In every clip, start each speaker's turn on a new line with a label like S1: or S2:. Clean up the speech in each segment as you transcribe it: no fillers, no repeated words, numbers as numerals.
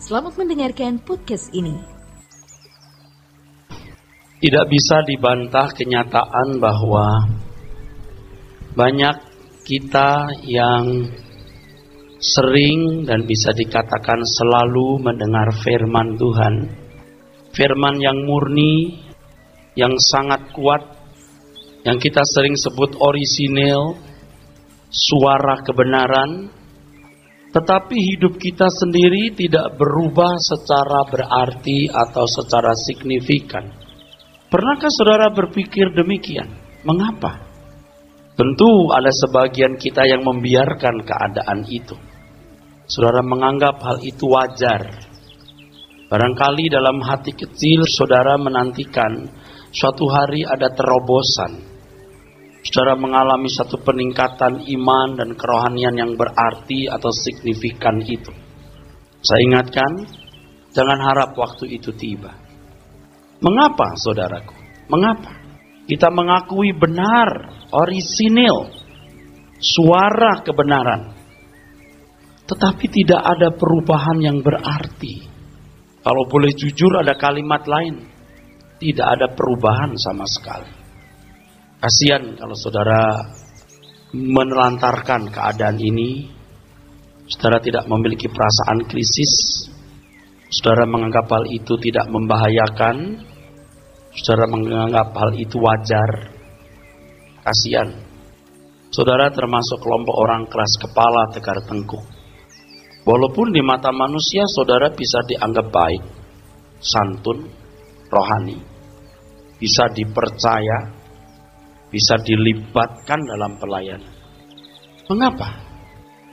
S1: Selamat mendengarkan podcast ini.
S2: Tidak bisa dibantah kenyataan bahwa banyak kita yang sering dan bisa dikatakan selalu mendengar firman Tuhan. Firman yang murni, yang sangat kuat, yang kita sering sebut orisinil, suara kebenaran. Tetapi hidup kita sendiri tidak berubah secara berarti atau secara signifikan. Pernahkah saudara berpikir demikian? Mengapa? Tentu ada sebagian kita yang membiarkan keadaan itu. Saudara menganggap hal itu wajar. Barangkali dalam hati kecil saudara menantikan suatu hari ada terobosan. Saudara mengalami satu peningkatan iman dan kerohanian yang berarti atau signifikan itu. Saya ingatkan, jangan harap waktu itu tiba. Mengapa saudaraku? Mengapa? Kita mengakui benar, orisinil, suara kebenaran. Tetapi tidak ada perubahan yang berarti. Kalau boleh jujur ada kalimat lain. Tidak ada perubahan sama sekali. Kasihan kalau saudara menelantarkan keadaan ini. Saudara tidak memiliki perasaan krisis. Saudara menganggap hal itu tidak membahayakan. Saudara menganggap hal itu wajar. Kasihan. Saudara termasuk kelompok orang keras kepala, tegar tengkuk. Walaupun di mata manusia saudara bisa dianggap baik, santun, rohani, bisa dipercaya, bisa dilibatkan dalam pelayanan. Mengapa?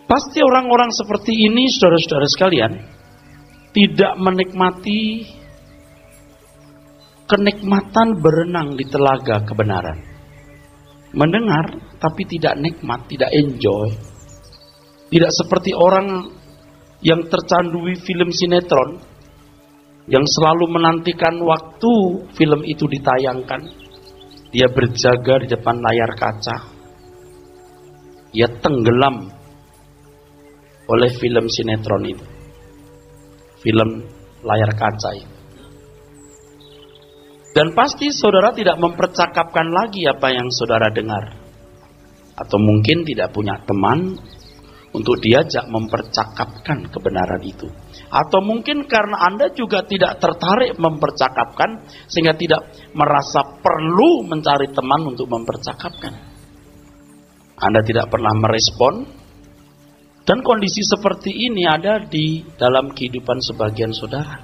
S2: Pasti orang-orang seperti ini, saudara-saudara sekalian, tidak menikmati kenikmatan berenang di telaga kebenaran. Mendengar, tapi tidak nikmat, tidak enjoy. Tidak seperti orang yang tercandui film sinetron, yang selalu menantikan waktu film itu ditayangkan. Dia berjaga di depan layar kaca. Dia tenggelam oleh film sinetron itu. Film layar kaca itu. Dan pasti saudara tidak mempercakapkan lagi apa yang saudara dengar. Atau mungkin tidak punya teman untuk diajak mempercakapkan kebenaran itu. Atau mungkin karena Anda juga tidak tertarik mempercakapkan, sehingga tidak merasa perlu mencari teman untuk mempercakapkan. Anda tidak pernah merespon. Dan kondisi seperti ini ada di dalam kehidupan sebagian saudara.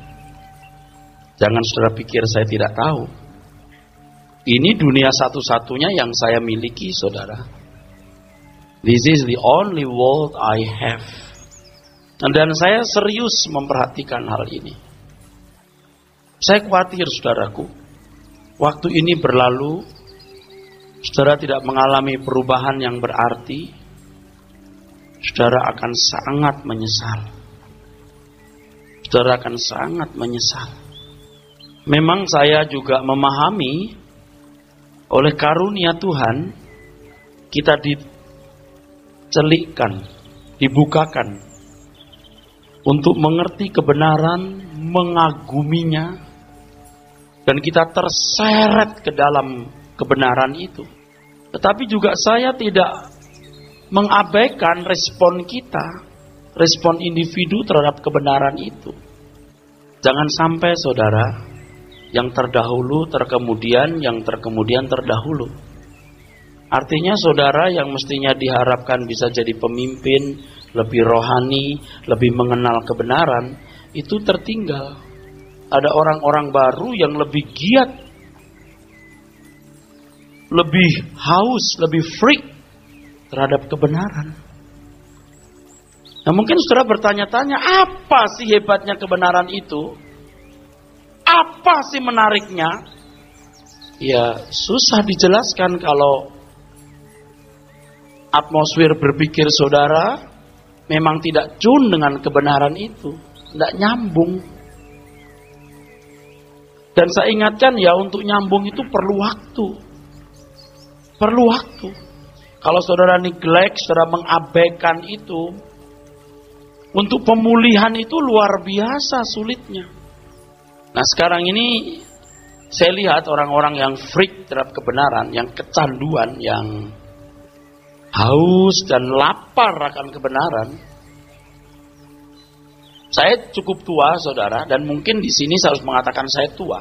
S2: Jangan saudara pikir saya tidak tahu. Ini dunia satu-satunya yang saya miliki, saudara. This is the only world I have. Dan saya serius memperhatikan hal ini. Saya khawatir saudaraku, waktu ini berlalu, saudara tidak mengalami perubahan yang berarti, saudara akan sangat menyesal. Saudara akan sangat menyesal. Memang saya juga memahami, oleh karunia Tuhan, kita dicelikkan, dibukakan untuk mengerti kebenaran, mengaguminya, dan kita terseret ke dalam kebenaran itu. Tetapi juga saya tidak mengabaikan respon kita, respon individu terhadap kebenaran itu. Jangan sampai saudara, yang terdahulu terkemudian, yang terkemudian terdahulu. Artinya saudara yang mestinya diharapkan bisa jadi pemimpin, lebih rohani, lebih mengenal kebenaran, itu tertinggal. Ada orang-orang baru yang lebih giat, lebih haus, lebih freak terhadap kebenaran. Nah mungkin saudara bertanya-tanya, apa sih hebatnya kebenaran itu? Apa sih menariknya? Ya susah dijelaskan kalau atmosfer berpikir saudara memang tidak tune dengan kebenaran itu, tidak nyambung. Dan saya ingatkan ya, untuk nyambung itu perlu waktu. Perlu waktu. Kalau saudara neglect, saudara mengabaikan itu, Untuk pemulihan itu luar biasa sulitnya. Nah sekarang ini saya lihat orang-orang yang freak terhadap kebenaran, yang kecanduan, yang haus dan lapar akan kebenaran. Saya cukup tua, saudara, dan mungkin di sini saya harus mengatakan saya tua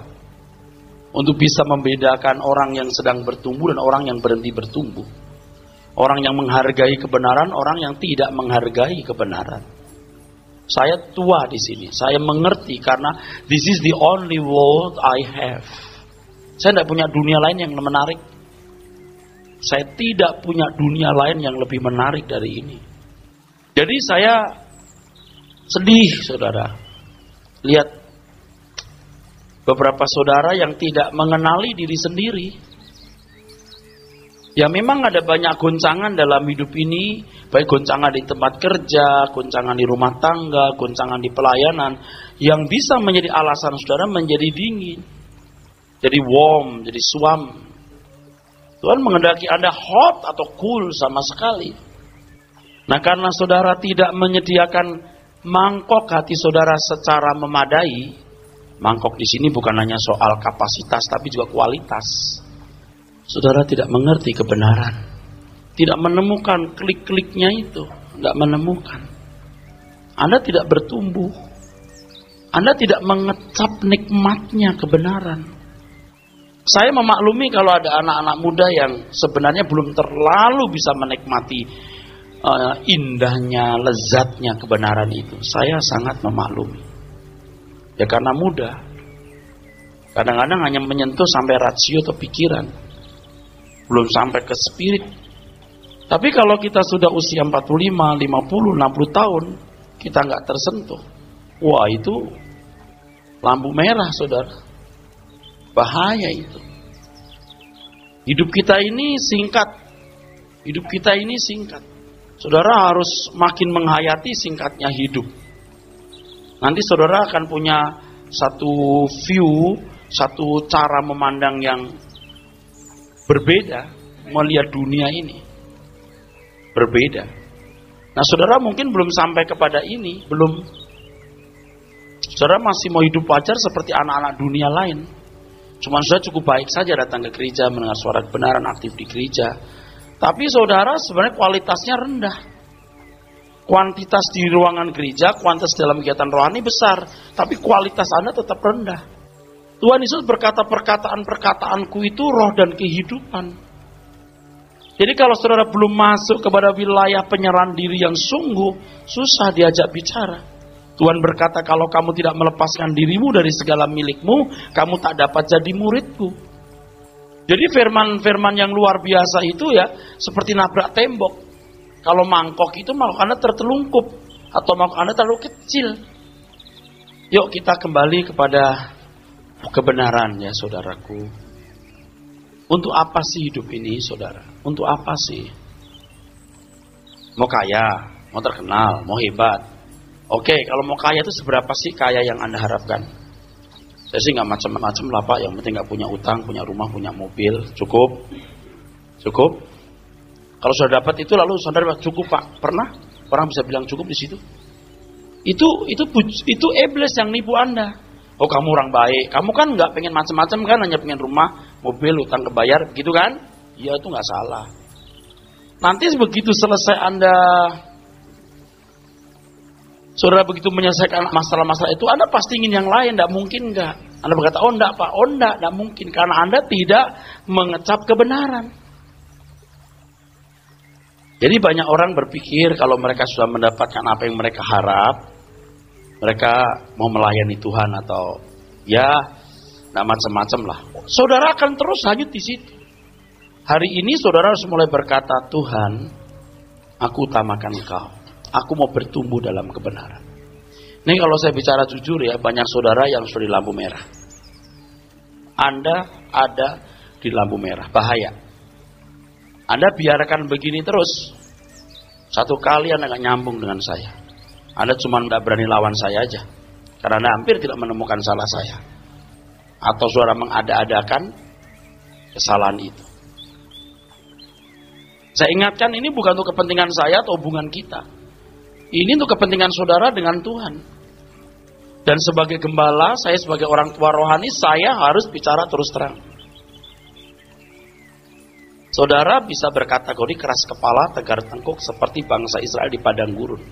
S2: untuk bisa membedakan orang yang sedang bertumbuh dan orang yang berhenti bertumbuh, orang yang menghargai kebenaran, orang yang tidak menghargai kebenaran. Saya tua di sini, saya mengerti karena this is the only world I have. Saya tidak punya dunia lain yang menarik. Saya tidak punya dunia lain yang lebih menarik dari ini. Jadi saya sedih, saudara, lihat beberapa saudara yang tidak mengenali diri sendiri. Ya memang ada banyak goncangan dalam hidup ini, baik goncangan di tempat kerja, goncangan di rumah tangga, goncangan di pelayanan, yang bisa menjadi alasan saudara menjadi dingin, jadi warm, jadi suam. Tuhan menghendaki Anda hot atau cool sama sekali. Nah karena saudara tidak menyediakan mangkok hati saudara secara memadai, mangkok di sini bukan hanya soal kapasitas tapi juga kualitas. Saudara tidak mengerti kebenaran, tidak menemukan klik-kliknya itu, tidak menemukan. Anda tidak bertumbuh, Anda tidak mengecap nikmatnya kebenaran. Saya memaklumi kalau ada anak-anak muda yang sebenarnya belum terlalu bisa menikmati indahnya, lezatnya kebenaran itu. Saya sangat memaklumi. Ya karena muda. Kadang-kadang hanya menyentuh sampai rasio atau pikiran. Belum sampai ke spirit. Tapi kalau kita sudah usia 45, 50, 60 tahun, kita nggak tersentuh. Wah itu lampu merah, saudara. Bahaya itu. Hidup kita ini singkat. Hidup kita ini singkat. Saudara harus makin menghayati singkatnya hidup. Nanti saudara akan punya satu view, satu cara memandang yang berbeda, melihat dunia ini. Berbeda. Nah saudara mungkin belum sampai kepada ini, belum. Saudara masih mau hidup wajar seperti anak-anak dunia lain. Cuma saudara cukup baik saja datang ke gereja, mendengar suara kebenaran, aktif di gereja. Tapi saudara sebenarnya kualitasnya rendah. Kuantitas di ruangan gereja, kuantitas dalam kegiatan rohani besar. Tapi kualitas Anda tetap rendah. Tuhan Yesus berkata perkataan-perkataanku itu roh dan kehidupan. Jadi kalau saudara belum masuk kepada wilayah penyerahan diri yang sungguh, susah diajak bicara. Tuhan berkata kalau kamu tidak melepaskan dirimu dari segala milikmu, kamu tak dapat jadi muridku. Jadi firman-firman yang luar biasa itu ya seperti nabrak tembok. Kalau mangkok itu mangkok Anda tertelungkup atau mangkok Anda terlalu kecil. Yuk kita kembali kepada kebenaran ya saudaraku. Untuk apa sih hidup ini saudara? Untuk apa sih? Mau kaya, mau terkenal, mau hebat. Oke, kalau mau kaya itu seberapa sih kaya yang Anda harapkan? Saya sih nggak macam-macam lah Pak, yang penting nggak punya utang, punya rumah, punya mobil, cukup. Cukup. Kalau sudah dapat itu lalu saudara cukup Pak, pernah? Orang bisa bilang cukup di situ? Itu iblis yang nipu Anda. Oh kamu orang baik, kamu kan nggak pengen macam-macam kan, hanya pengen rumah, mobil, utang kebayar, begitu kan? Iya itu nggak salah. Nanti begitu selesai Anda, saudara begitu menyelesaikan masalah-masalah itu, Anda pasti ingin yang lain, tidak mungkin enggak. Anda berkata, oh enggak Pak, oh enggak mungkin, karena Anda tidak mengecap kebenaran. Jadi banyak orang berpikir kalau mereka sudah mendapatkan apa yang mereka harap, mereka mau melayani Tuhan atau ya tidak macam-macam lah. Saudara akan terus hanyut di situ. Hari ini saudara harus mulai berkata, Tuhan, aku utamakan Engkau. Aku mau bertumbuh dalam kebenaran. Ini kalau saya bicara jujur ya, banyak saudara yang sudah di lampu merah. Anda ada di lampu merah, bahaya. Anda biarkan begini terus. Satu kali Anda nggak nyambung dengan saya. Anda cuma tidak berani lawan saya aja. Karena Anda hampir tidak menemukan salah saya. Atau saudara mengada-adakan kesalahan itu. Saya ingatkan ini bukan untuk kepentingan saya atau hubungan kita. Ini untuk kepentingan saudara dengan Tuhan. Dan sebagai gembala, saya sebagai orang tua rohani, saya harus bicara terus terang. Saudara bisa berkategori keras kepala, tegar tengkuk seperti bangsa Israel di padang gurun.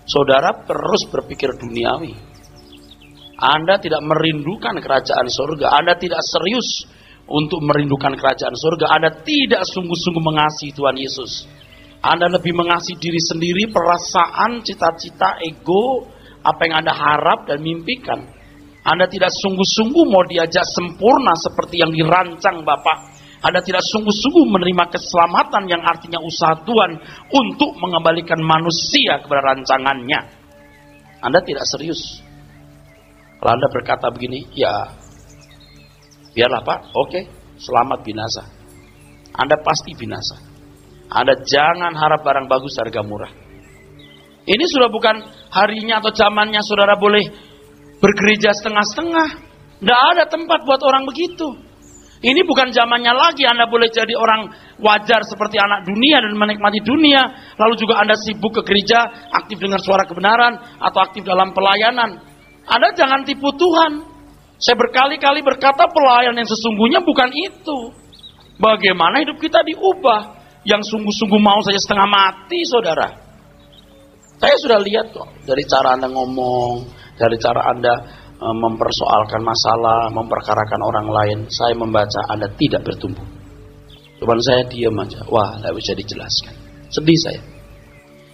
S2: Saudara terus berpikir duniawi. Anda tidak merindukan kerajaan surga. Anda tidak serius untuk merindukan kerajaan surga. Anda tidak sungguh-sungguh mengasihi Tuhan Yesus. Anda lebih mengasihi diri sendiri, perasaan, cita-cita, ego, apa yang Anda harap dan mimpikan. Anda tidak sungguh-sungguh mau diajak sempurna seperti yang dirancang Bapak. Anda tidak sungguh-sungguh menerima keselamatan yang artinya usaha Tuhan untuk mengembalikan manusia kepada rancangannya. Anda tidak serius. Kalau Anda berkata begini, ya biarlah Pak, oke, selamat binasa. Anda pasti binasa. Anda jangan harap barang bagus harga murah. Ini sudah bukan harinya atau zamannya saudara boleh bergereja setengah-setengah. Tidak ada tempat buat orang begitu. Ini bukan zamannya lagi Anda boleh jadi orang wajar seperti anak dunia dan menikmati dunia. Lalu juga Anda sibuk ke gereja, aktif dengar suara kebenaran, atau aktif dalam pelayanan. Anda jangan tipu Tuhan. Saya berkali-kali berkata pelayan yang sesungguhnya bukan itu. Bagaimana hidup kita diubah. Yang sungguh-sungguh mau saja setengah mati, saudara. Saya sudah lihat kok, dari cara Anda ngomong, dari cara Anda mempersoalkan masalah, memperkarakan orang lain. Saya membaca Anda tidak bertumbuh. Cuman saya diam aja. Wah, tidak bisa dijelaskan. Sedih saya.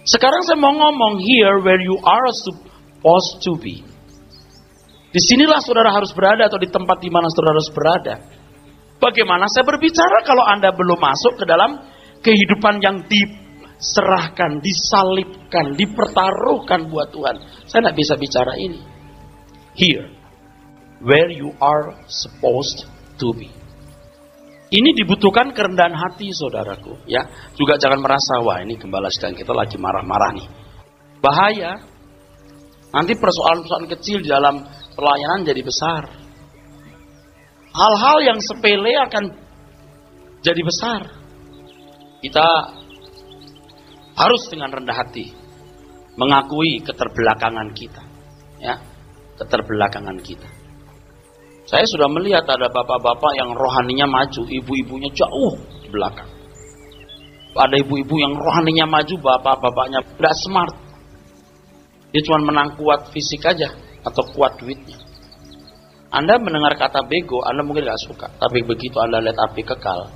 S2: Sekarang saya mau ngomong, here where you are supposed to be. Disinilah saudara harus berada, atau di tempat di mana saudara harus berada. Bagaimana saya berbicara kalau Anda belum masuk ke dalam kehidupan yang diserahkan, disalibkan, dipertaruhkan buat Tuhan. Saya tidak bisa bicara ini. Here, where you are supposed to be. Ini dibutuhkan kerendahan hati, saudaraku. Ya, juga jangan merasa, wah ini gembala sedang kita lagi marah-marah nih. Bahaya. Nanti persoalan-persoalan kecil di dalam pelayanan jadi besar. Hal-hal yang sepele akan jadi besar. Kita harus dengan rendah hati mengakui keterbelakangan kita, ya, keterbelakangan kita. Saya sudah melihat ada bapak-bapak yang rohaninya maju, ibu-ibunya jauh di belakang. Ada ibu-ibu yang rohaninya maju, bapak-bapaknya tidak smart. Dia cuma menang kuat fisik aja atau kuat duitnya. Anda mendengar kata bego, Anda mungkin gak suka, tapi begitu Anda lihat api kekal,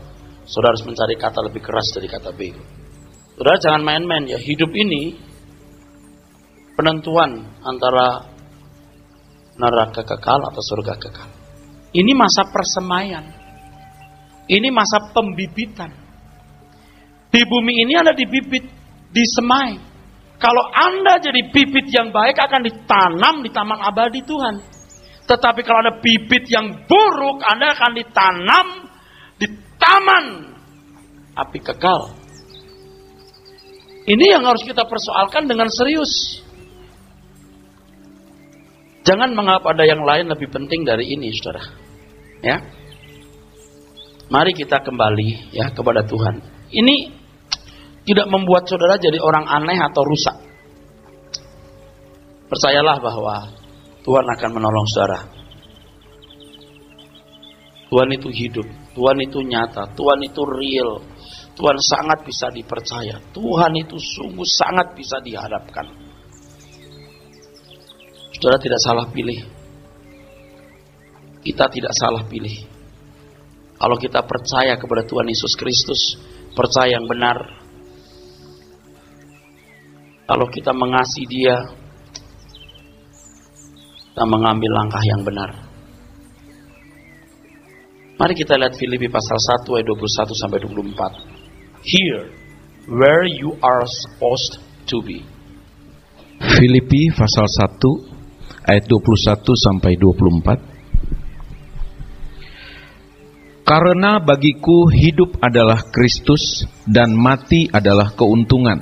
S2: saudara harus mencari kata lebih keras dari kata bego. Saudara jangan main-main ya. Hidup ini penentuan antara neraka kekal atau surga kekal. Ini masa persemaian. Ini masa pembibitan. Di bumi ini Anda dibibit, disemai. Kalau Anda jadi bibit yang baik akan ditanam di taman abadi Tuhan. Tetapi kalau ada bibit yang buruk, Anda akan ditanam di taman api kekal. Ini yang harus kita persoalkan dengan serius. Jangan menganggap ada yang lain lebih penting dari ini, saudara. Ya, mari kita kembali ya kepada Tuhan. Ini tidak membuat saudara jadi orang aneh atau rusak. Percayalah bahwa Tuhan akan menolong saudara. Tuhan itu hidup, Tuhan itu nyata, Tuhan itu real. Tuhan sangat bisa dipercaya. Tuhan itu sungguh sangat bisa dihadapkan. Saudara tidak salah pilih. Kita tidak salah pilih. Kalau kita percaya kepada Tuhan Yesus Kristus, percaya yang benar. Kalau kita mengasihi Dia, kita mengambil langkah yang benar. Mari kita lihat Filipi pasal 1 ayat 21 sampai 24. Here, where you are supposed to be.
S3: Filipi pasal 1 ayat 21 sampai 24. Karena bagiku hidup adalah Kristus dan mati adalah keuntungan.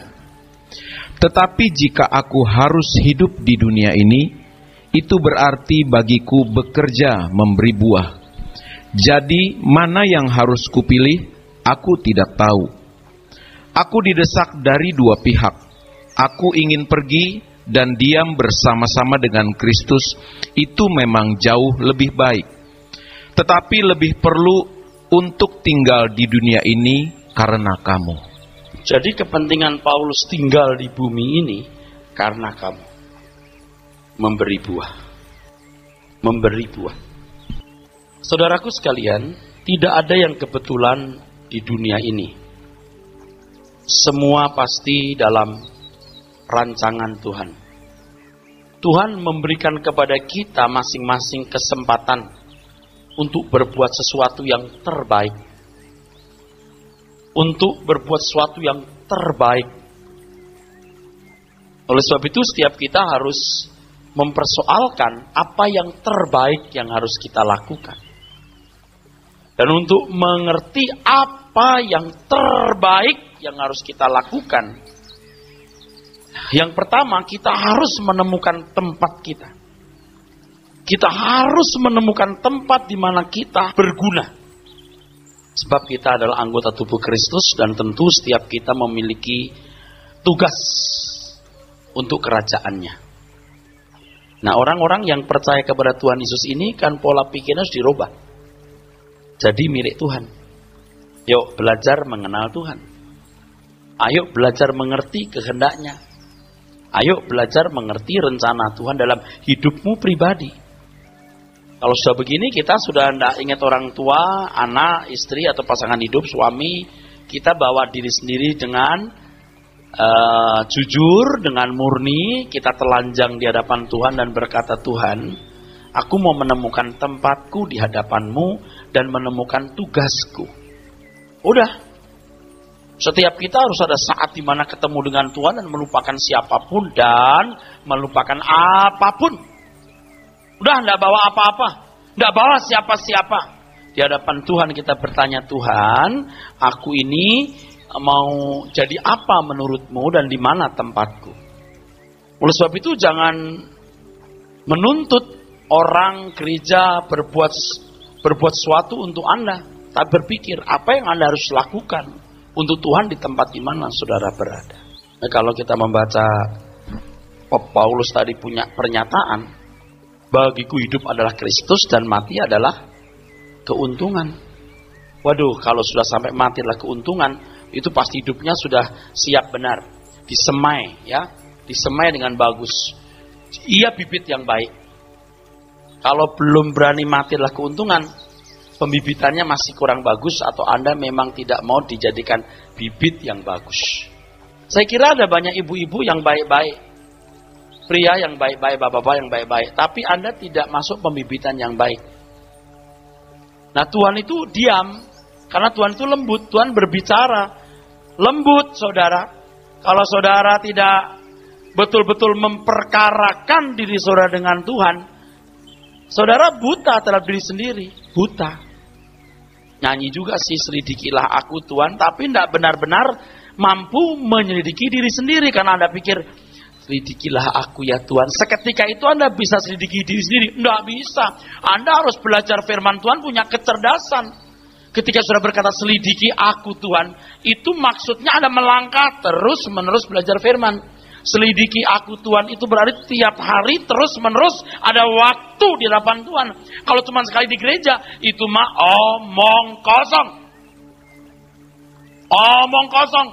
S3: Tetapi jika aku harus hidup di dunia ini, itu berarti bagiku bekerja memberi buah. Jadi mana yang harus kupilih, aku tidak tahu. Aku didesak dari dua pihak. Aku ingin pergi dan diam bersama-sama dengan Kristus, itu memang jauh lebih baik. Tetapi lebih perlu untuk tinggal di dunia ini karena kamu.
S2: Jadi kepentingan Paulus tinggal di bumi ini karena kamu. Memberi buah. Memberi buah. Saudaraku sekalian, tidak ada yang kebetulan di dunia ini. Semua pasti dalam rancangan Tuhan. Tuhan memberikan kepada kita masing-masing kesempatan untuk berbuat sesuatu yang terbaik. Untuk berbuat sesuatu yang terbaik. Oleh sebab itu setiap kita harus mempersoalkan apa yang terbaik yang harus kita lakukan. Dan untuk mengerti apa yang terbaik yang harus kita lakukan, yang pertama kita harus menemukan tempat kita. Kita harus menemukan tempat di mana kita berguna. Sebab kita adalah anggota tubuh Kristus dan tentu setiap kita memiliki tugas untuk kerajaannya. Nah, orang-orang yang percaya kepada Tuhan Yesus ini kan pola pikirnya harus dirubah. Jadi milik Tuhan. Yuk belajar mengenal Tuhan. Ayo belajar mengerti kehendaknya. Ayo belajar mengerti rencana Tuhan dalam hidupmu pribadi. Kalau sudah begini kita sudah tidak ingat orang tua, anak, istri atau pasangan hidup, suami. Kita bawa diri sendiri dengan jujur, dengan murni. Kita telanjang di hadapan Tuhan dan berkata, Tuhan, aku mau menemukan tempatku di hadapan-Mu dan menemukan tugasku. Udah. Setiap kita harus ada saat di mana ketemu dengan Tuhan dan melupakan siapapun dan melupakan apapun. Udah, tidak bawa apa-apa. Tidak bawa siapa-siapa. Di hadapan Tuhan kita bertanya, Tuhan, aku ini mau jadi apa menurut-Mu dan di mana tempatku? Oleh sebab itu jangan menuntut orang gereja berbuat sesuatu untuk Anda. Tapi berpikir apa yang Anda harus lakukan untuk Tuhan di tempat di mana saudara berada. Nah, kalau kita membaca Paulus tadi punya pernyataan, bagiku hidup adalah Kristus dan mati adalah keuntungan. Waduh, kalau sudah sampai mati adalah keuntungan, itu pasti hidupnya sudah siap benar, disemai ya, disemai dengan bagus. Ia bibit yang baik. Kalau belum berani mati adalah keuntungan, pembibitannya masih kurang bagus atau Anda memang tidak mau dijadikan bibit yang bagus. Saya kira ada banyak ibu-ibu yang baik-baik, pria yang baik-baik, bapak-bapak yang baik-baik, tapi Anda tidak masuk pembibitan yang baik. Nah, Tuhan itu diam, karena Tuhan itu lembut, Tuhan berbicara lembut, saudara. Kalau saudara tidak betul-betul memperkarakan diri saudara dengan Tuhan, saudara buta terhadap diri sendiri, buta. Nyanyi juga sih, selidikilah aku Tuhan, tapi tidak benar-benar mampu menyelidiki diri sendiri, karena Anda pikir, selidikilah aku ya Tuhan. Seketika itu Anda bisa selidiki diri sendiri. Tidak bisa. Anda harus belajar firman Tuhan, punya kecerdasan. Ketika sudah berkata selidiki aku Tuhan, itu maksudnya Anda melangkah terus-menerus belajar firman. Selidiki aku Tuhan itu berarti tiap hari terus-menerus ada waktu di hadapan Tuhan. Kalau cuma sekali di gereja, itu mah omong kosong. Omong kosong.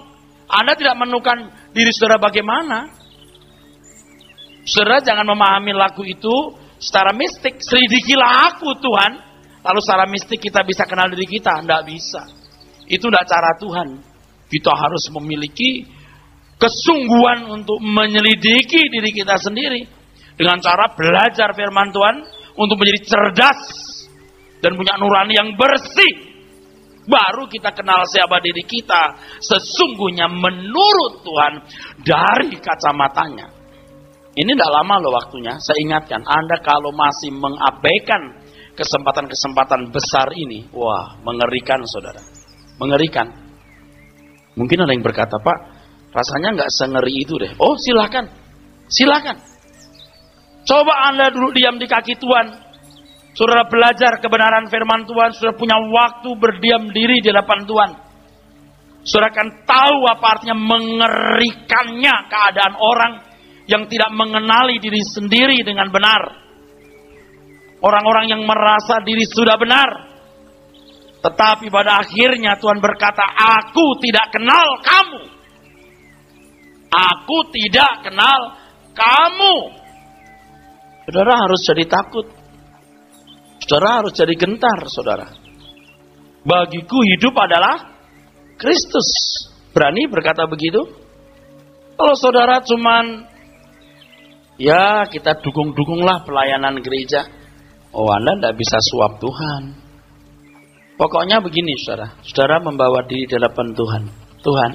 S2: Anda tidak menemukan diri saudara bagaimana. Saudara jangan memahami lagu itu secara mistik. Selidikilah aku Tuhan. Lalu secara mistik kita bisa kenal diri kita. Tidak bisa. Itu tidak cara Tuhan. Kita harus memiliki kesungguhan untuk menyelidiki diri kita sendiri. Dengan cara belajar firman Tuhan. Untuk menjadi cerdas. Dan punya nurani yang bersih. Baru kita kenal siapa diri kita. Sesungguhnya menurut Tuhan. Dari kacamatanya. Ini tidak lama loh waktunya. Saya ingatkan, Anda kalau masih mengabaikan kesempatan-kesempatan besar ini, wah, mengerikan saudara. Mengerikan. Mungkin ada yang berkata, Pak, rasanya nggak sengeri itu deh. Oh, silakan. Silakan. Coba Anda dulu diam di kaki Tuhan. Saudara belajar kebenaran firman Tuhan, saudara punya waktu berdiam diri di hadapan Tuhan. Saudara akan tahu apa artinya mengerikannya keadaan orang yang tidak mengenali diri sendiri dengan benar. Orang-orang yang merasa diri sudah benar. Tetapi pada akhirnya Tuhan berkata, aku tidak kenal kamu. Aku tidak kenal kamu. Saudara harus jadi takut. Saudara harus jadi gentar, saudara. Bagiku hidup adalah Kristus. Berani berkata begitu? Kalau saudara cuman, ya kita dukung-dukunglah pelayanan gereja. Oh, Anda tidak bisa suap Tuhan. Pokoknya begini, saudara. Saudara membawa diri di hadapan Tuhan. Tuhan,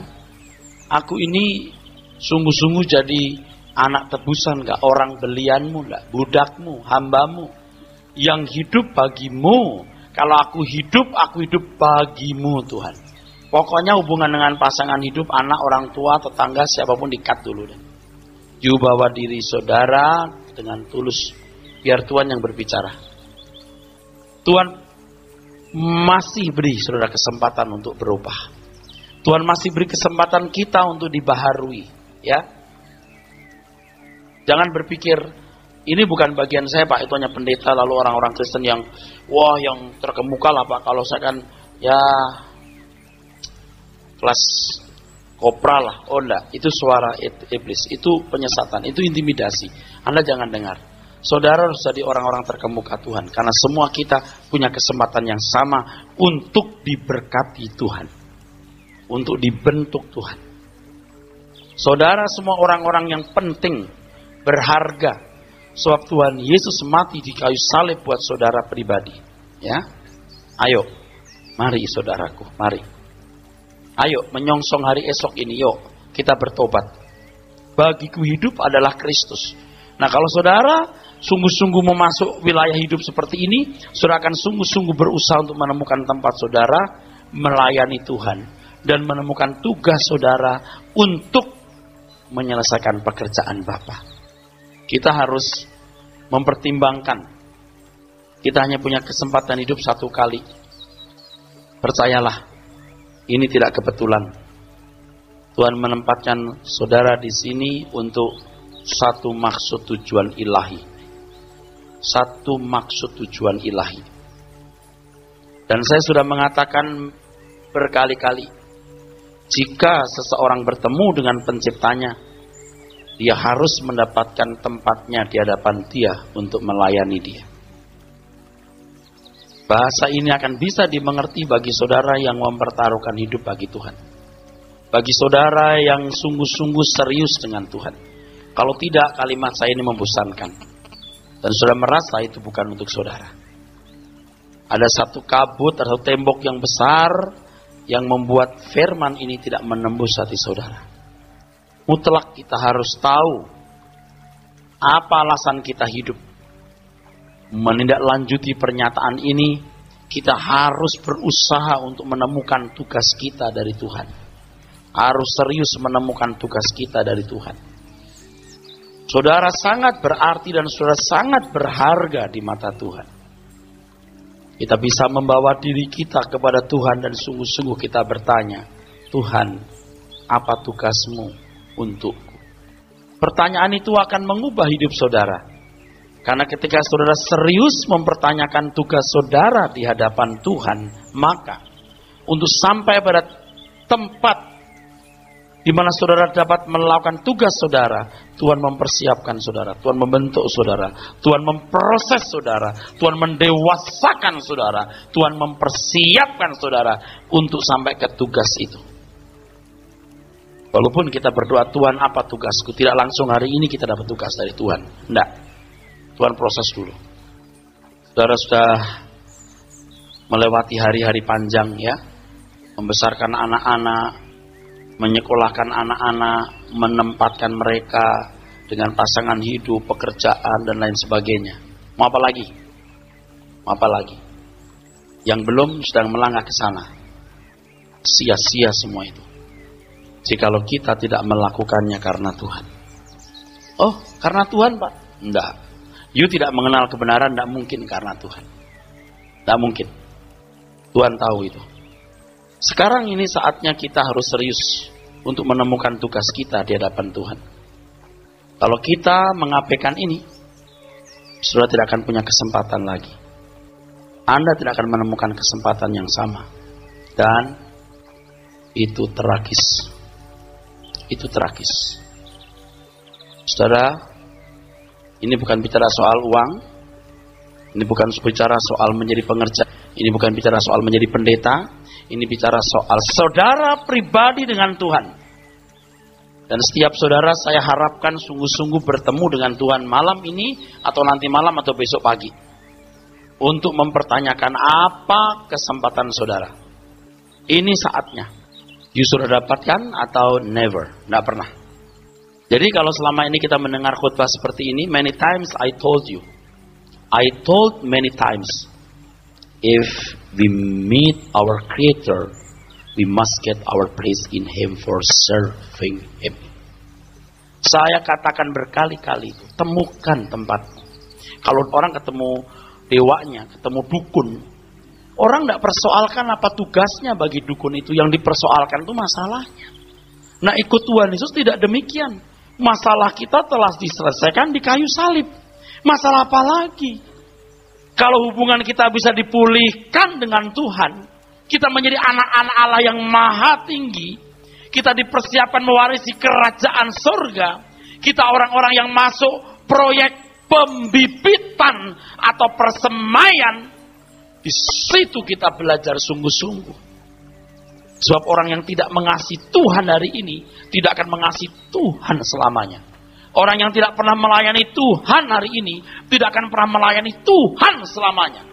S2: aku ini sungguh-sungguh jadi anak tebusan, gak orang belianmu, gak budakmu, hambamu, yang hidup bagimu. Kalau aku hidup bagimu, Tuhan. Pokoknya hubungan dengan pasangan hidup, anak, orang tua, tetangga, siapapun dikat dulu deh. You bawa diri saudara dengan tulus, biar Tuhan yang berbicara. Tuhan masih beri saudara kesempatan untuk berubah. Tuhan masih beri kesempatan kita untuk dibaharui, ya. Jangan berpikir ini bukan bagian saya, Pak, itu hanya pendeta, lalu orang-orang Kristen yang wah yang terkemuka lah, Pak, kalau saya kan ya kelas kopral lah. Oh enggak, itu suara iblis, itu penyesatan, itu intimidasi. Anda jangan dengar. Saudara harus jadi orang-orang terkemuka Tuhan, karena semua kita punya kesempatan yang sama untuk diberkati Tuhan, untuk dibentuk Tuhan. Saudara semua orang-orang yang penting, berharga, sebab Tuhan Yesus mati di kayu salib buat saudara pribadi. Ya, ayo, mari saudaraku, mari. Ayo menyongsong hari esok ini, yuk kita bertobat. Bagiku hidup adalah Kristus. Nah, kalau saudara sungguh-sungguh mau masuk wilayah hidup seperti ini, saudara akan sungguh-sungguh berusaha untuk menemukan tempat saudara melayani Tuhan dan menemukan tugas saudara untuk menyelesaikan pekerjaan Bapa. Kita harus mempertimbangkan. Kita hanya punya kesempatan hidup satu kali. Percayalah, ini tidak kebetulan. Tuhan menempatkan saudara di sini untuk satu maksud tujuan ilahi. Satu maksud tujuan ilahi. Dan saya sudah mengatakan berkali-kali, jika seseorang bertemu dengan penciptanya, dia harus mendapatkan tempatnya di hadapan dia untuk melayani dia. Bahasa ini akan bisa dimengerti bagi saudara yang mempertaruhkan hidup bagi Tuhan. Bagi saudara yang sungguh-sungguh serius dengan Tuhan. Kalau tidak, kalimat saya ini membosankan. Dan saudara merasa itu bukan untuk saudara. Ada satu kabut atau tembok yang besar yang membuat firman ini tidak menembus hati saudara. Mutlak kita harus tahu apa alasan kita hidup. Menindaklanjuti pernyataan ini, kita harus berusaha untuk menemukan tugas kita dari Tuhan. Harus serius menemukan tugas kita dari Tuhan. Saudara sangat berarti dan saudara sangat berharga di mata Tuhan. Kita bisa membawa diri kita kepada Tuhan dan sungguh-sungguh kita bertanya, Tuhan, apa tugasmu untukku? Pertanyaan itu akan mengubah hidup saudara. Karena ketika saudara serius mempertanyakan tugas saudara di hadapan Tuhan, maka untuk sampai pada tempat di mana saudara dapat melakukan tugas saudara, Tuhan mempersiapkan saudara, Tuhan membentuk saudara, Tuhan memproses saudara, Tuhan mendewasakan saudara, Tuhan mempersiapkan saudara untuk sampai ke tugas itu. Walaupun kita berdoa, Tuhan apa tugasku? Tidak langsung hari ini kita dapat tugas dari Tuhan. Tidak. Tuhan proses dulu. Saudara sudah melewati hari-hari panjang ya. Membesarkan anak-anak, menyekolahkan anak-anak, menempatkan mereka dengan pasangan hidup, pekerjaan dan lain sebagainya. Mau apa lagi? Mau apa lagi? Yang belum sedang melangkah ke sana. Sia-sia semua itu. Jikalau kita tidak melakukannya karena Tuhan. Oh, karena Tuhan, Pak? Enggak. You tidak mengenal kebenaran, tidak mungkin karena Tuhan. Tidak mungkin. Tuhan tahu itu. Sekarang ini saatnya kita harus serius untuk menemukan tugas kita di hadapan Tuhan. Kalau kita mengabaikan ini, saudara tidak akan punya kesempatan lagi. Anda tidak akan menemukan kesempatan yang sama. Dan itu tragis. Itu tragis. Saudara, ini bukan bicara soal uang. Ini bukan bicara soal menjadi pengerja. Ini bukan bicara soal menjadi pendeta. Ini bicara soal saudara pribadi dengan Tuhan. Dan setiap saudara saya harapkan sungguh-sungguh bertemu dengan Tuhan malam ini, atau nanti malam, atau besok pagi. Untuk mempertanyakan apa kesempatan saudara. Ini saatnya. You sudah dapatkan atau never? Tidak pernah. Jadi kalau selama ini kita mendengar khutbah seperti ini, many times I told you. I told many times. If we meet our Creator, we must get our place in Him for serving Him. Saya katakan berkali-kali itu, temukan tempatmu. Kalau orang ketemu dewanya, ketemu dukun, orang tidak persoalkan apa tugasnya bagi dukun itu. Yang dipersoalkan itu masalahnya. Nah, ikut Tuhan Yesus tidak demikian. Masalah kita telah diselesaikan di kayu salib. Masalah apa lagi? Kalau hubungan kita bisa dipulihkan dengan Tuhan, kita menjadi anak-anak Allah yang maha tinggi, kita dipersiapkan mewarisi kerajaan surga, kita orang-orang yang masuk proyek pembibitan atau persemaian, di situ kita belajar sungguh-sungguh. Sebab orang yang tidak mengasihi Tuhan hari ini, tidak akan mengasihi Tuhan selamanya. Orang yang tidak pernah melayani Tuhan hari ini, tidak akan pernah melayani Tuhan selamanya.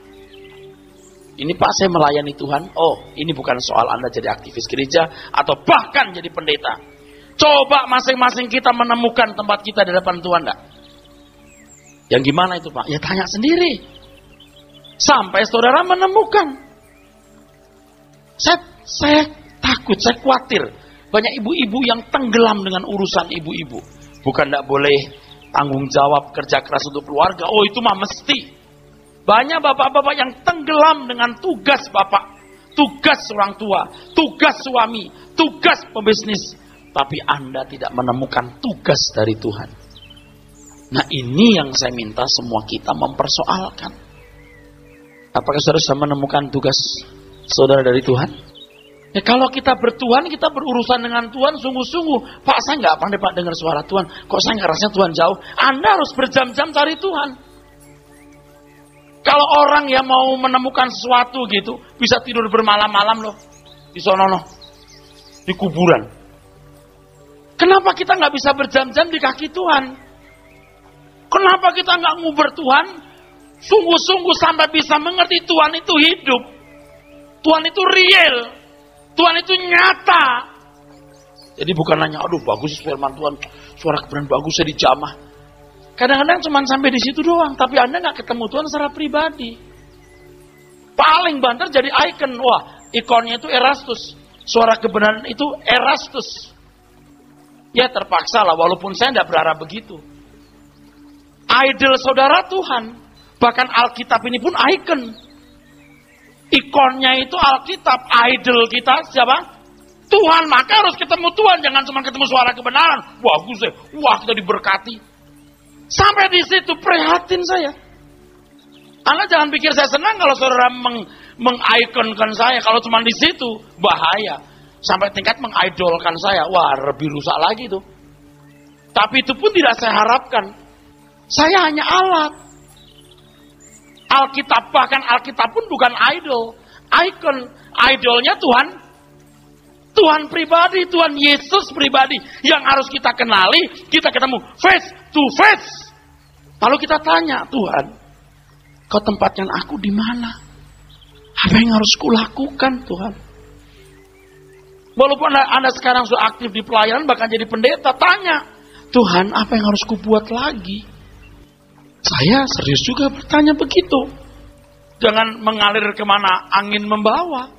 S2: Ini Pak, saya melayani Tuhan. Oh, ini bukan soal Anda jadi aktivis gereja, atau bahkan jadi pendeta. Coba masing-masing kita menemukan tempat kita di depan Tuhan, enggak? Yang gimana itu Pak? Ya tanya sendiri. Sampai saudara menemukan. Saya takut, saya khawatir. Banyak ibu-ibu yang tenggelam dengan urusan ibu-ibu. Bukan tidak boleh tanggung jawab kerja keras untuk keluarga. Oh, itu mah mesti. Banyak bapak-bapak yang tenggelam dengan tugas bapak. Tugas orang tua. Tugas suami. Tugas pebisnis. Tapi Anda tidak menemukan tugas dari Tuhan. Nah, ini yang saya minta semua kita mempersoalkan. Apakah saudara sudah menemukan tugas saudara dari Tuhan? Ya, kalau kita bertuhan, kita berurusan dengan Tuhan sungguh-sungguh. Pak, saya nggak pandai Pak dengar suara Tuhan. Kok saya nggak rasanya Tuhan jauh? Anda harus berjam-jam cari Tuhan. Kalau orang yang mau menemukan sesuatu gitu, bisa tidur bermalam-malam loh. Di sono, di kuburan. Kenapa kita nggak bisa berjam-jam di kaki Tuhan? Kenapa kita nggak nguber Tuhan? Sungguh-sungguh sampai bisa mengerti Tuhan itu hidup. Tuhan itu real. Tuhan itu nyata. Jadi bukan hanya, aduh bagus firman Tuhan, suara kebenaran bagus, saya dijamah. Kadang-kadang cuma sampai di situ doang, tapi Anda nggak ketemu Tuhan secara pribadi. Paling banter jadi icon, wah ikonnya itu Erastus. Suara kebenaran itu Erastus. Ya terpaksa lah, walaupun saya tidak berharap begitu. Idol saudara Tuhan, bahkan Alkitab ini pun icon. Ikonnya itu Alkitab, idol kita siapa? Tuhan, maka harus ketemu Tuhan, jangan cuma ketemu suara kebenaran. Bagus ya, wah kita diberkati. Sampai di situ prihatin saya. Anda jangan pikir saya senang kalau saudara mengikonkan saya. Kalau cuma di situ, bahaya. Sampai tingkat mengidolkan saya, wah lebih rusak lagi tuh. Tapi itu pun tidak saya harapkan. Saya hanya alat. Alkitab, bahkan Alkitab pun bukan idol. Icon, idolnya Tuhan. Tuhan pribadi, Tuhan Yesus pribadi. Yang harus kita kenali, kita ketemu face to face. Lalu kita tanya, Tuhan, Kau tempatkan aku di mana? Apa yang harus kulakukan, Tuhan? Walaupun Anda sekarang sudah aktif di pelayanan, bahkan jadi pendeta, tanya, Tuhan, apa yang harus kubuat lagi? Saya serius juga bertanya begitu. Jangan mengalir kemana angin membawa.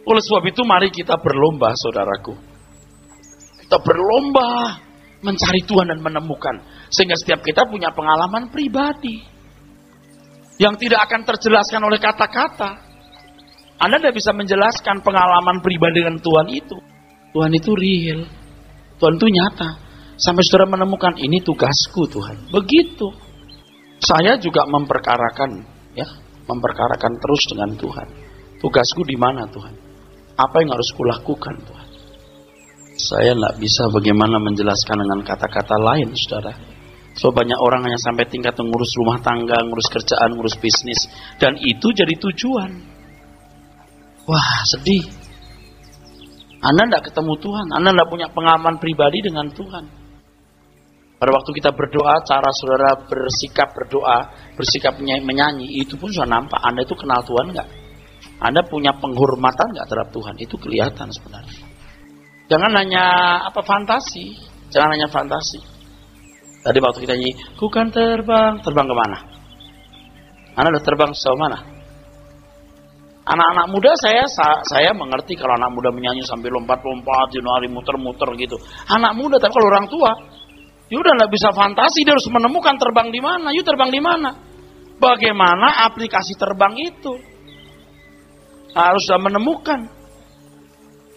S2: Oleh sebab itu mari kita berlomba, saudaraku. Kita berlomba mencari Tuhan dan menemukan. Sehingga setiap kita punya pengalaman pribadi. Yang tidak akan terjelaskan oleh kata-kata. Anda tidak bisa menjelaskan pengalaman pribadi dengan Tuhan itu. Tuhan itu real. Tuhan itu nyata. Sampai saudara menemukan, ini tugasku Tuhan. Begitu. Saya juga memperkarakan, ya, memperkarakan terus dengan Tuhan. Tugasku di mana Tuhan? Apa yang harus kulakukan Tuhan? Saya tidak bisa bagaimana menjelaskan dengan kata-kata lain, saudara. So banyak orang hanya sampai tingkat mengurus rumah tangga, ngurus kerjaan, ngurus bisnis. Dan itu jadi tujuan. Wah, sedih. Anda tidak ketemu Tuhan. Anda tidak punya pengalaman pribadi dengan Tuhan. Pada waktu kita berdoa, cara saudara bersikap berdoa, bersikap menyanyi, itu pun sudah nampak. Anda itu kenal Tuhan nggak? Anda punya penghormatan nggak terhadap Tuhan? Itu kelihatan sebenarnya. Jangan hanya fantasi. Jangan hanya fantasi. Tadi waktu kita nyanyi, ku kan terbang. Terbang kemana? Anda udah terbang sejauh mana? Anak-anak muda saya mengerti kalau anak muda menyanyi sambil lompat-lompat, Januari muter-muter gitu. Anak muda, tapi kalau orang tua, ya udah nggak bisa fantasi, dia harus menemukan terbang di mana. Yuk terbang di mana? Bagaimana aplikasi terbang itu? Harus sudah menemukan.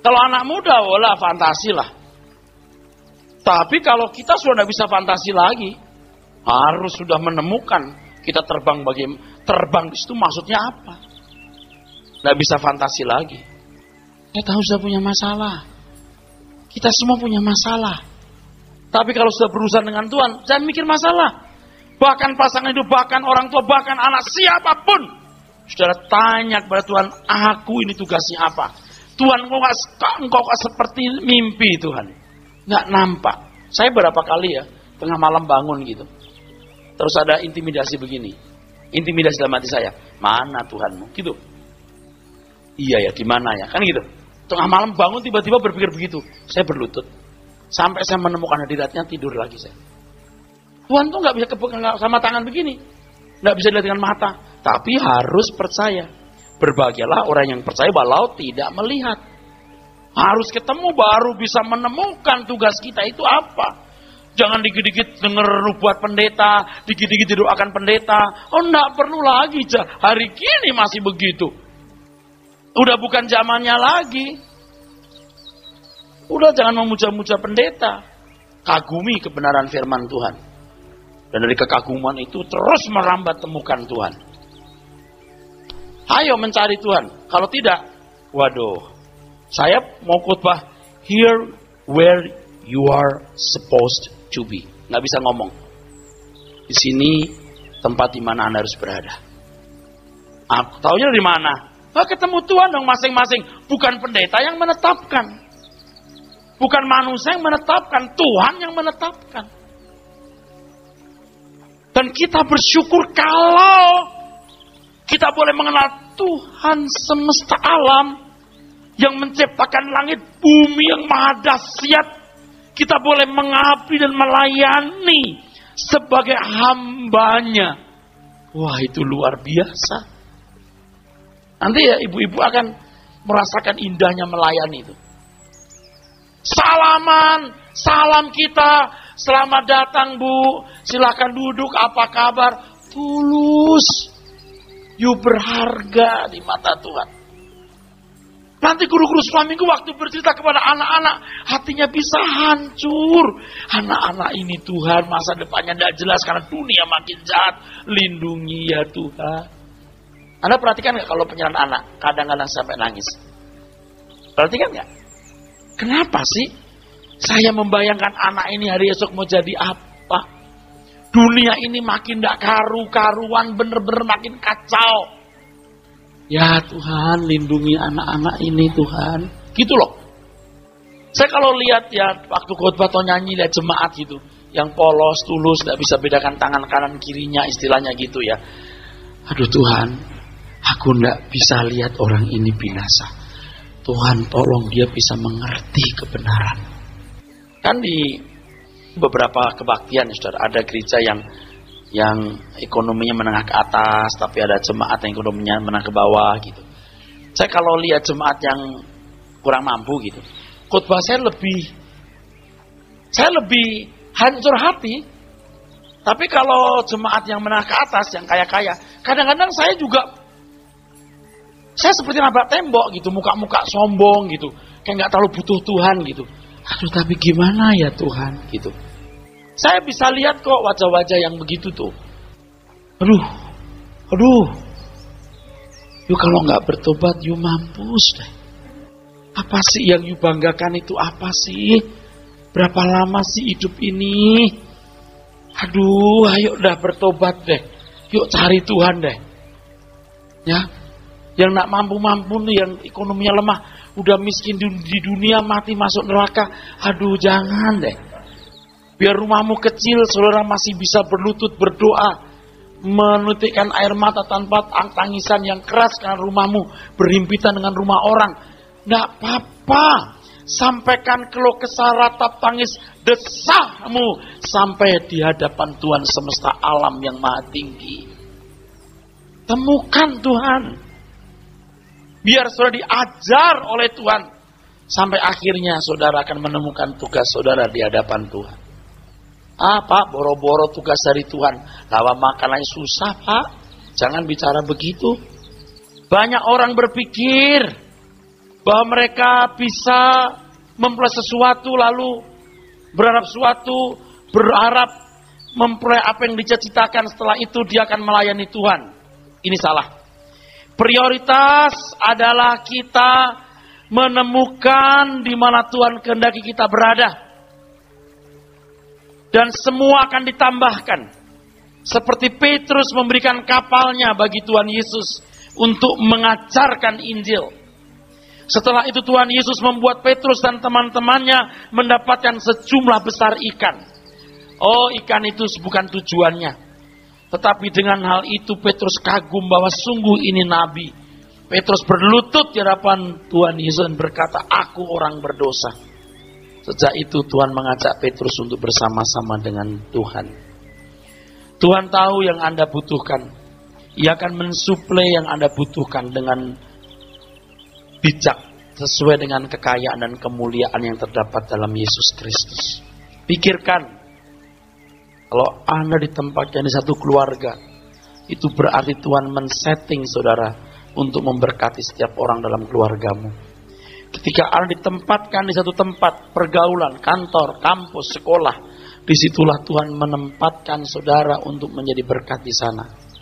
S2: Kalau anak muda, wala fantasi lah. Tapi kalau kita sudah tidak bisa fantasi lagi, harus sudah menemukan kita terbang terbang di situ maksudnya apa? Tidak bisa fantasi lagi. Kita tahu sudah punya masalah. Kita semua punya masalah. Tapi kalau sudah berurusan dengan Tuhan, jangan mikir masalah. Bahkan pasangan hidup, bahkan orang tua, bahkan anak, siapapun. Saudara tanya kepada Tuhan, aku ini tugasnya apa? Tuhan, engkau seperti mimpi Tuhan. Nggak nampak. Saya berapa kali ya, tengah malam bangun gitu. Terus ada intimidasi begini. Intimidasi dalam hati saya. Mana Tuhanmu? Gitu. Iya ya, di mana ya? Kan gitu. Tengah malam bangun tiba-tiba berpikir begitu. Saya berlutut. Sampai saya menemukan hadiratnya, tidur lagi saya. Tuhan tuh nggak bisa kepegang sama tangan begini. Nggak bisa dilihat dengan mata. Tapi harus percaya. Berbahagialah orang yang percaya walau tidak melihat. Harus ketemu baru bisa menemukan tugas kita itu apa. Jangan dikit-dikit dengar nubuat pendeta, dikit-dikit didoakan pendeta. Oh, enggak perlu lagi. Hari kini masih begitu. Udah bukan zamannya lagi. Udah jangan memuja-muja pendeta. Kagumi kebenaran firman Tuhan. Dan dari kekaguman itu terus merambat temukan Tuhan. Ayo mencari Tuhan. Kalau tidak, waduh. Saya mau khotbah here where you are supposed to be. Nggak bisa ngomong. Di sini tempat di mana Anda harus berada. Aku taunya dari mana? Ketemu Tuhan dong masing-masing. Bukan pendeta yang menetapkan. Bukan manusia yang menetapkan. Tuhan yang menetapkan. Dan kita bersyukur kalau kita boleh mengenal Tuhan semesta alam yang menciptakan langit bumi yang maha dahsyat. Kita boleh mengabdi dan melayani sebagai hambanya. Wah, itu luar biasa. Nanti ya ibu-ibu akan merasakan indahnya melayani itu. Salaman, salam kita. Selamat datang Bu, silakan duduk, apa kabar? Tulus. You berharga di mata Tuhan. Nanti guru-guru suamiku waktu bercerita kepada anak-anak, hatinya bisa hancur. Anak-anak ini Tuhan, masa depannya tidak jelas karena dunia makin jahat. Lindungi ya Tuhan. Anda perhatikan nggak kalau penyerahan anak, kadang-kadang sampai nangis? Perhatikan nggak? Kenapa sih saya membayangkan anak ini hari esok mau jadi apa? Dunia ini makin tidak karu-karuan, bener-bener makin kacau. Ya Tuhan, lindungi anak-anak ini Tuhan. Gitu loh. Saya kalau lihat ya, waktu khotbah atau nyanyi, lihat jemaat gitu. Yang polos, tulus, tidak bisa bedakan tangan kanan kirinya, istilahnya gitu ya. Aduh Tuhan, aku tidak bisa lihat orang ini binasa. Tuhan tolong dia bisa mengerti kebenaran. Kan di beberapa kebaktian, saudara, ada gereja yang ekonominya menengah ke atas, tapi ada jemaat yang ekonominya menengah ke bawah gitu. Saya kalau lihat jemaat yang kurang mampu gitu, khotbah saya lebih hancur hati. Tapi kalau jemaat yang menengah ke atas, yang kaya-kaya, kadang-kadang saya juga Saya seperti nabrak tembok gitu, muka-muka sombong gitu, kayak nggak terlalu butuh Tuhan gitu. Aduh, tapi gimana ya Tuhan gitu. Saya bisa lihat kok wajah-wajah yang begitu tuh. Aduh. Yuk kalau nggak bertobat, yuk mampus deh. Apa sih yang yuk banggakan itu apa sih? Berapa lama sih hidup ini? Aduh, ayo dah bertobat deh. Yuk cari Tuhan deh. Ya, yang nak mampu-mampu nih, yang ekonominya lemah, udah miskin di dunia, mati masuk neraka. Aduh, jangan deh. Biar rumahmu kecil, saudara masih bisa berlutut berdoa, menitikkan air mata tanpa tangisan yang keras karena rumahmu berhimpitan dengan rumah orang. Nggak apa-apa. Sampaikan keluh kesah, ratap tangis, desahmu sampai di hadapan Tuhan semesta alam yang maha tinggi. Temukan Tuhan. Biar saudara diajar oleh Tuhan. Sampai akhirnya saudara akan menemukan tugas saudara di hadapan Tuhan. Pak, boro-boro tugas dari Tuhan. Lawa makanannya susah, Pak. Jangan bicara begitu. Banyak orang berpikir bahwa mereka bisa memperoleh sesuatu lalu berharap sesuatu, berharap memperoleh apa yang dicita-citakan, setelah itu dia akan melayani Tuhan. Ini salah. Prioritas adalah kita menemukan di mana Tuhan kehendaki kita berada. Dan semua akan ditambahkan. Seperti Petrus memberikan kapalnya bagi Tuhan Yesus untuk mengajarkan Injil. Setelah itu Tuhan Yesus membuat Petrus dan teman-temannya mendapatkan sejumlah besar ikan. Oh, ikan itu bukan tujuannya. Tetapi dengan hal itu Petrus kagum bahwa sungguh ini nabi. Petrus berlutut di hadapan Tuhan Yesus dan berkata, aku orang berdosa. Sejak itu Tuhan mengajak Petrus untuk bersama-sama dengan Tuhan. Tuhan tahu yang Anda butuhkan. Ia akan mensuplai yang Anda butuhkan dengan bijak, sesuai dengan kekayaan dan kemuliaan yang terdapat dalam Yesus Kristus. Pikirkan, kalau Anda ditempatkan di satu keluarga, itu berarti Tuhan men-setting saudara untuk memberkati setiap orang dalam keluargamu. Ketika Anda ditempatkan di satu tempat, pergaulan, kantor, kampus, sekolah, disitulah Tuhan menempatkan saudara untuk menjadi berkat di sana.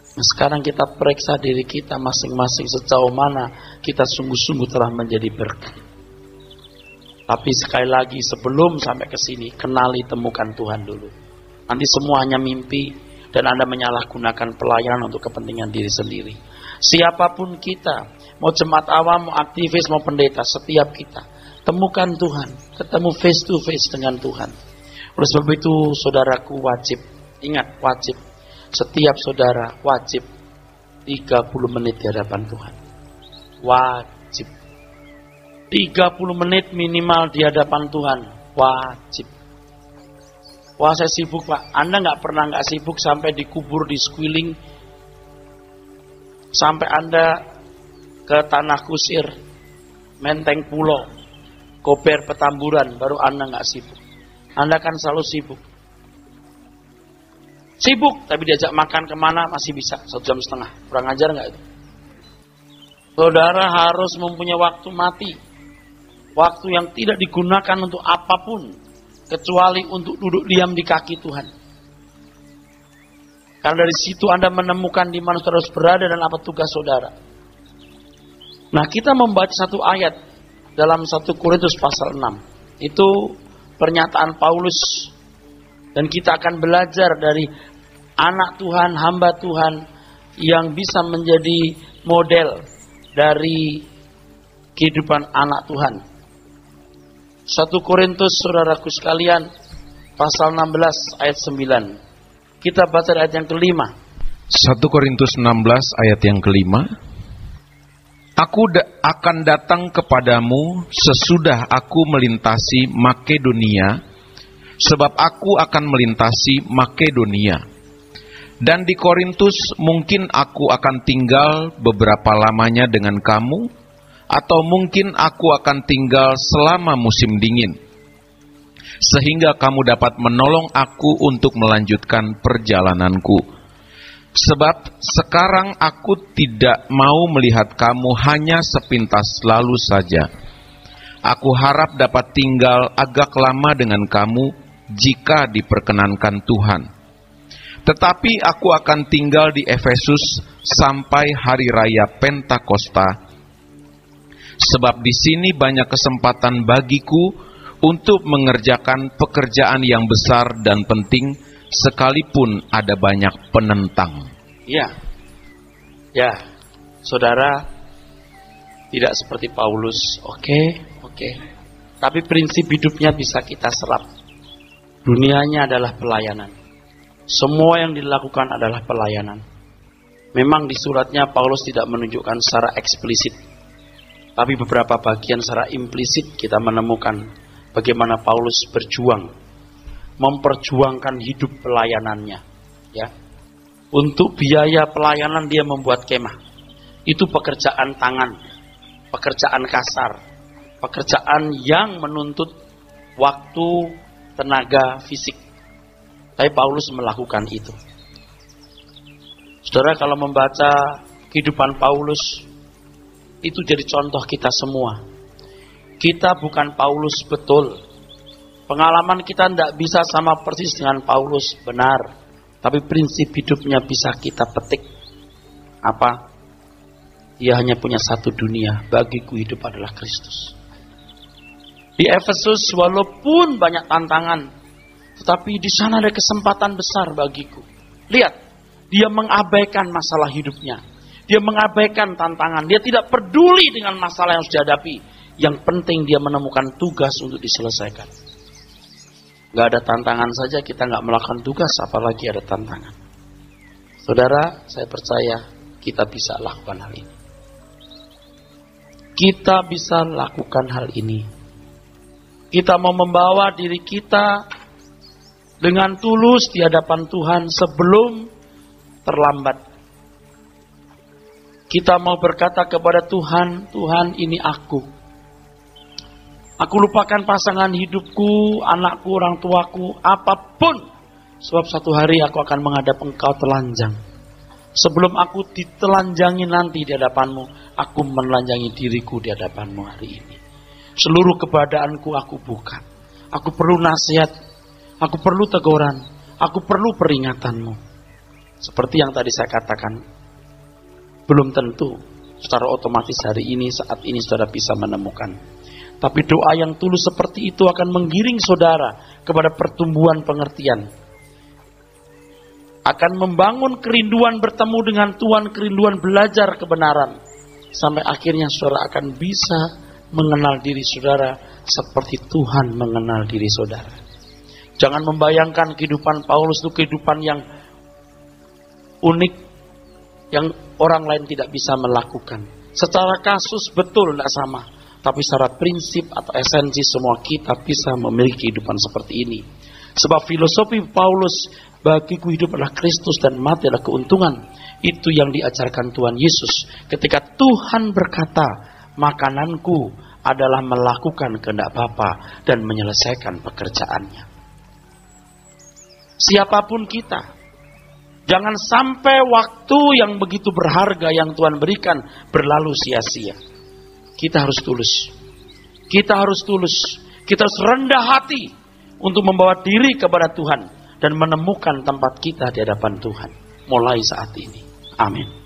S2: Nah, sekarang kita periksa diri kita masing-masing sejauh mana kita sungguh-sungguh telah menjadi berkat. Tapi sekali lagi sebelum sampai ke sini, kenali, temukan Tuhan dulu. Nanti semua hanya mimpi dan Anda menyalahgunakan pelayanan untuk kepentingan diri sendiri. Siapapun kita, mau jemaat awam, mau aktivis, mau pendeta, setiap kita temukan Tuhan, ketemu face to face dengan Tuhan. Oleh sebab itu, saudaraku wajib, ingat wajib. Setiap saudara wajib 30 menit di hadapan Tuhan. Wajib. 30 menit minimal di hadapan Tuhan. Wajib. Wah, saya sibuk, Pak. Anda nggak pernah nggak sibuk sampai dikubur di Squiling, sampai Anda ke Tanah Kusir, Menteng Pulau, Kober Petamburan, baru Anda nggak sibuk. Anda kan selalu sibuk. Sibuk, tapi diajak makan kemana masih bisa 1,5 jam. Kurang ajar nggak itu? Saudara harus mempunyai waktu mati. Waktu yang tidak digunakan untuk apapun. Kecuali untuk duduk diam di kaki Tuhan. Karena dari situ Anda menemukan di mana saudara harus berada dan apa tugas saudara. Nah, kita membaca satu ayat dalam 1 Korintus pasal 6. Itu pernyataan Paulus. Dan kita akan belajar dari anak Tuhan, hamba Tuhan yang bisa menjadi model dari kehidupan anak Tuhan. 1 Korintus, saudaraku sekalian, pasal 16 ayat 9. Kita baca ayat yang kelima.
S3: 1 Korintus 16 ayat yang kelima. Aku akan datang kepadamu sesudah aku melintasi Makedonia, sebab aku akan melintasi Makedonia. Dan di Korintus mungkin aku akan tinggal beberapa lamanya dengan kamu, atau mungkin aku akan tinggal selama musim dingin, sehingga kamu dapat menolong aku untuk melanjutkan perjalananku. Sebab sekarang aku tidak mau melihat kamu hanya sepintas lalu saja. Aku harap dapat tinggal agak lama dengan kamu jika diperkenankan Tuhan. Tetapi aku akan tinggal di Efesus sampai hari raya Pentakosta. Sebab di sini banyak kesempatan bagiku untuk mengerjakan pekerjaan yang besar dan penting, sekalipun ada banyak penentang.
S2: Ya, saudara, tidak seperti Paulus. Oke. Tapi prinsip hidupnya bisa kita serap. Dunianya adalah pelayanan. Semua yang dilakukan adalah pelayanan. Memang di suratnya Paulus tidak menunjukkan secara eksplisit, tapi beberapa bagian secara implisit kita menemukan bagaimana Paulus berjuang, memperjuangkan hidup pelayanannya. Ya, untuk biaya pelayanan dia membuat kemah. Itu pekerjaan tangan, pekerjaan kasar, pekerjaan yang menuntut waktu, tenaga, fisik. Tapi Paulus melakukan itu. Saudara, kalau membaca kehidupan Paulus, itu jadi contoh kita semua. Kita bukan Paulus betul. Pengalaman kita tidak bisa sama persis dengan Paulus, benar. Tapi prinsip hidupnya bisa kita petik. Apa? Dia hanya punya satu dunia. Bagiku hidup adalah Kristus. Di Efesus walaupun banyak tantangan, tetapi di sana ada kesempatan besar bagiku. Lihat, dia mengabaikan masalah hidupnya. Dia mengabaikan tantangan. Dia tidak peduli dengan masalah yang harus dihadapi. Yang penting dia menemukan tugas untuk diselesaikan. Gak ada tantangan saja kita gak melakukan tugas, apalagi ada tantangan. Saudara, saya percaya kita bisa lakukan hal ini. Kita bisa lakukan hal ini. Kita mau membawa diri kita dengan tulus di hadapan Tuhan sebelum terlambat. Kita mau berkata kepada Tuhan, Tuhan ini aku. Aku lupakan pasangan hidupku, anakku, orang tuaku, apapun. Sebab satu hari aku akan menghadap Engkau telanjang. Sebelum aku ditelanjangi nanti di hadapanmu, aku menelanjangi diriku di hadapanmu hari ini. Seluruh keberadaanku aku buka. Aku perlu nasihat. Aku perlu teguran. Aku perlu peringatanmu. Seperti yang tadi saya katakan. Belum tentu secara otomatis hari ini, saat ini saudara bisa menemukan. Tapi doa yang tulus seperti itu akan menggiring saudara kepada pertumbuhan pengertian. Akan membangun kerinduan bertemu dengan Tuhan, kerinduan belajar kebenaran. Sampai akhirnya saudara akan bisa mengenal diri saudara seperti Tuhan mengenal diri saudara. Jangan membayangkan kehidupan Paulus itu kehidupan yang unik, yang orang lain tidak bisa melakukan. Secara kasus betul tidak sama, tapi secara prinsip atau esensi semua kita bisa memiliki kehidupan seperti ini. Sebab filosofi Paulus, bagiku hidup adalah Kristus dan mati adalah keuntungan. Itu yang diajarkan Tuhan Yesus. Ketika Tuhan berkata, makananku adalah melakukan kehendak Bapa dan menyelesaikan pekerjaannya. Siapapun kita, jangan sampai waktu yang begitu berharga yang Tuhan berikan berlalu sia-sia. Kita harus tulus. Kita harus tulus. Kita harus rendah hati untuk membawa diri kepada Tuhan dan menemukan tempat kita di hadapan Tuhan mulai saat ini. Amin.